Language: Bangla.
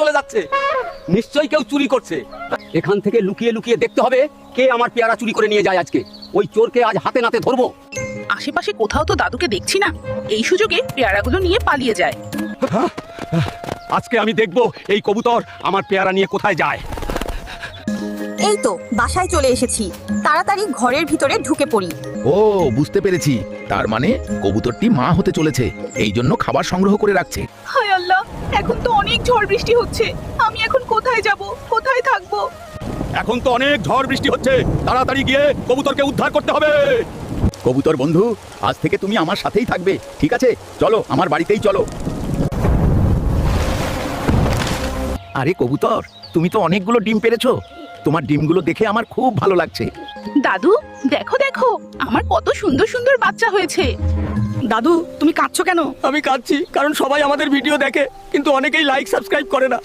চলে যাচ্ছে। নিশ্চয়ই কেউ চুরি করছে। এখান থেকে লুকিয়ে লুকিয়ে দেখতে হবে কে আমার পেয়ারা চুরি করে নিয়ে যায় আজকে। ওই চোরকে আজ হাতে নাতে ধরবো। আশেপাশে কোথাও তো দাদুকে দেখছি না, এই সুযোগে পেয়ারাগুলো নিয়ে পালিয়ে যায়। আজকে আমি দেখবো এই কবুতর আমার পেয়ারা নিয়ে কোথায় যায়। এই তো বাসায় চলে এসেছি, তাড়াতাড়ি ঘরের ভিতরে ঢুকে পড়ি। ও বুঝতে পেরেছি, তার মানে কবুতরটি মা হতে চলেছে, এই জন্য খাবার সংগ্রহ করে রাখছে। হায় আল্লাহ, এখন তো অনেক ঝড় বৃষ্টি হচ্ছে, আমি এখন কোথায় যাব, কোথায় থাকবো? এখন তো অনেক ঝড় বৃষ্টি হচ্ছে, তাড়াতাড়ি গিয়ে কবুতরকে উদ্ধার করতে হবে। কবুতর বন্ধু, আজ থেকে তুমি আমার সাথেই থাকবে, ঠিক আছে? চলো আমার বাড়িতেই চলো। আরে কবুতর, তুমি তো অনেকগুলো ডিম পেড়েছো। তোমার ডিমগুলো দেখে আমার খুব ভালো লাগছে। দাদু দেখো দেখো, আমার কত সুন্দর সুন্দর বাচ্চা হয়েছে। দাদু তুমি কাঁদছো কেন? আমি কাঁদছি কারণ সবাই আমাদের ভিডিও দেখে, কিন্তু অনেকেই লাইক সাবস্ক্রাইব করে না।